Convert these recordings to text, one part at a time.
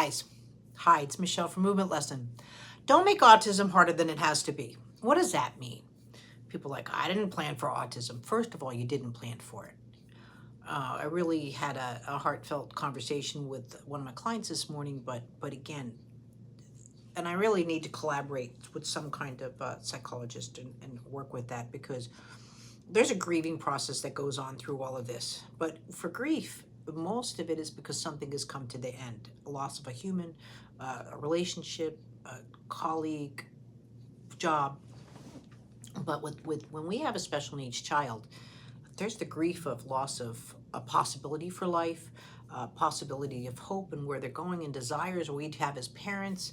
guys. Hi, it's Michelle from Movement Lesson. Don't make autism harder than it has to be. What does that mean? People are like, I didn't plan for autism. First of all, you didn't plan for it. I really had a heartfelt conversation with one of my clients this morning, but again, and I really need to collaborate with some kind of psychologist and work with that, because there's a grieving process that goes on through all of this. But for grief, most of it is because something has come to the end. A loss of a human, a relationship, a colleague, job. But with when we have a special needs child, there's the grief of loss of a possibility for life, possibility of hope and where they're going, and desires we'd have as parents,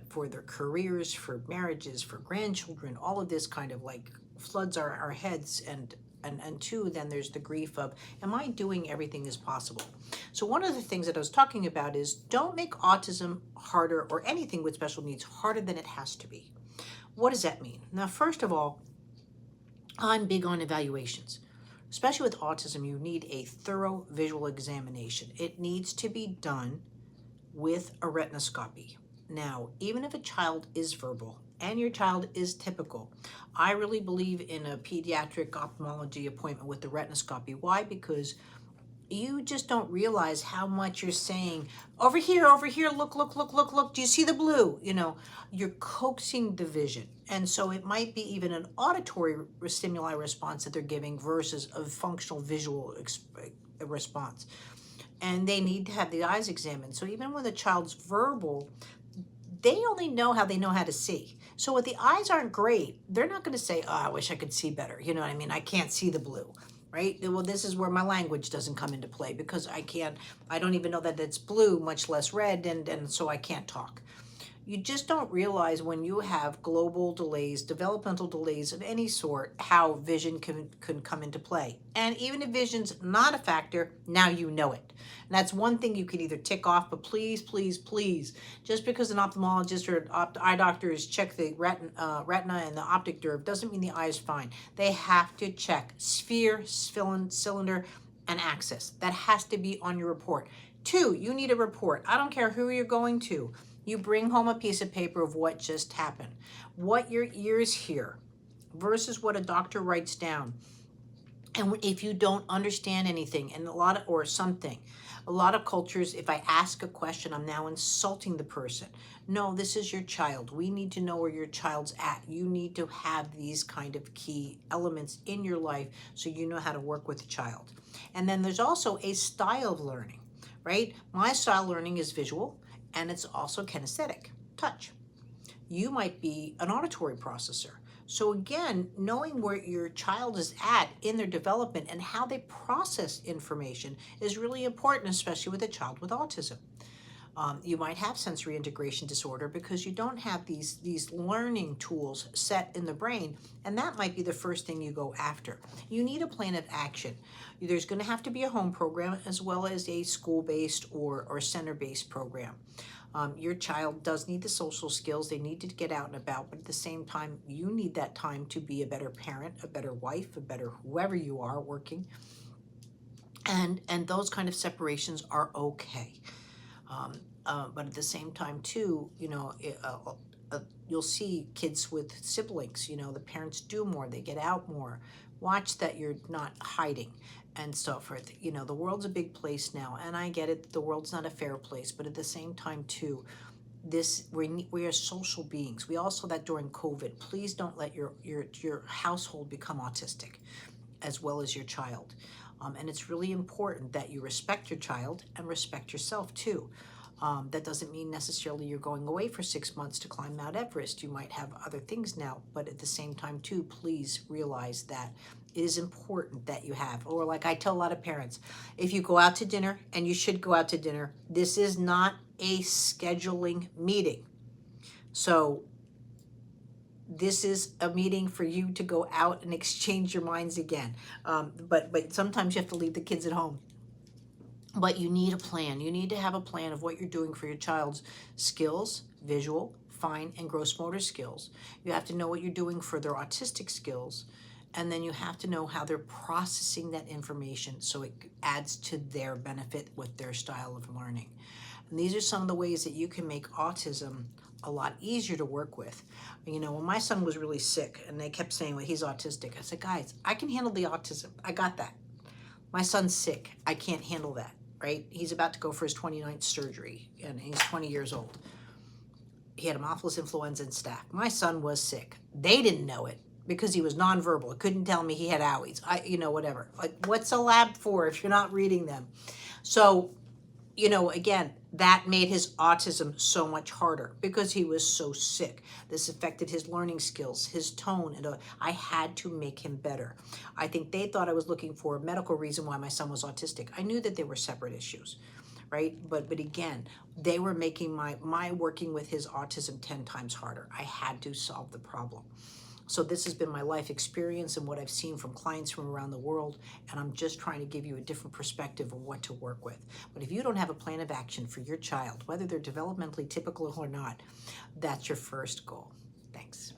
for their careers, for marriages, for grandchildren. All of this kind of like floods our heads. And two, then there's the grief of, am I doing everything as possible? So one of the things that I was talking about is, don't make autism harder, or anything with special needs harder than it has to be. What does that mean? Now, first of all, I'm big on evaluations. Especially with autism, you need a thorough visual examination. It needs to be done with a retinoscopy. Now, even if a child is verbal and your child is typical, I really believe in a pediatric ophthalmology appointment with the retinoscopy. Why? Because you just don't realize how much you're saying, over here, look, look, look, look, look, do you see the blue? You're coaxing the vision. And so it might be even an auditory stimuli response that they're giving versus a functional visual response. And they need to have the eyes examined. So even when the child's verbal, they only know how they know how to see. So if the eyes aren't great, they're not going to say, oh, I wish I could see better. You know what I mean? I can't see the blue, right? Well, this is where my language doesn't come into play, because I don't even know that it's blue, much less red, and so I can't talk. You just don't realize when you have global delays, developmental delays of any sort, how vision can come into play. And even if vision's not a factor, now you know it. And that's one thing you can either tick off, but please, please, please, just because an ophthalmologist or an eye doctor has checked the retina and the optic nerve doesn't mean the eye is fine. They have to check sphere, cylinder, and axis. That has to be on your report. 2, you need a report. I don't care who you're going to. You bring home a piece of paper of what just happened, what your ears hear versus what a doctor writes down. And if you don't understand anything, and a lot of cultures, if I ask a question, I'm now insulting the person. No, this is your child. We need to know where your child's at. You need to have these kind of key elements in your life so you know how to work with the child. And then there's also a style of learning, right? My style of learning is visual, and it's also kinesthetic, touch. You might be an auditory processor. So again, knowing where your child is at in their development and how they process information is really important, especially with a child with autism. You might have sensory integration disorder because you don't have these learning tools set in the brain, and that might be the first thing you go after. You need a plan of action. There's going to have to be a home program as well as a school-based or center-based program. Your child does need the social skills. They need to get out and about, but at the same time, you need that time to be a better parent, a better wife, a better whoever you are working. And those kind of separations are okay. But at the same time, too, you'll see kids with siblings, the parents do more, they get out more. Watch that you're not hiding and so forth. The world's a big place now, and I get it, the world's not a fair place, but at the same time, too, we are social beings. We also saw that during COVID. Please don't let your household become autistic, as well as your child. And it's really important that you respect your child and respect yourself, too. That doesn't mean necessarily you're going away for 6 months to climb Mount Everest. You might have other things now, but at the same time, too, please realize that it is important that you have, or like I tell a lot of parents, if you go out to dinner, and you should go out to dinner, this is not a scheduling meeting. So this is a meeting for you to go out and exchange your minds again. But sometimes you have to leave the kids at home. But you need a plan. You need to have a plan of what you're doing for your child's skills, visual, fine, and gross motor skills. You have to know what you're doing for their autistic skills. And then you have to know how they're processing that information so it adds to their benefit with their style of learning. And these are some of the ways that you can make autism a lot easier to work with. You know, when my son was really sick and they kept saying, well, he's autistic, I said, guys, I can handle the autism. I got that. My son's sick. I can't handle that, right? He's about to go for his 29th surgery and he's 20 years old. He had Haemophilus influenza and staph. My son was sick. They didn't know it because he was nonverbal. It couldn't tell me he had owies. Whatever. Like, what's a lab for if you're not reading them? So, again, that made his autism so much harder because he was so sick. This affected his learning skills, his tone, and I had to make him better. I think they thought I was looking for a medical reason why my son was autistic. I knew that they were separate issues, right? But again, they were making my working with his autism 10 times harder. I had to solve the problem. So this has been my life experience and what I've seen from clients from around the world, and I'm just trying to give you a different perspective of what to work with. But if you don't have a plan of action for your child, whether they're developmentally typical or not, that's your first goal. Thanks.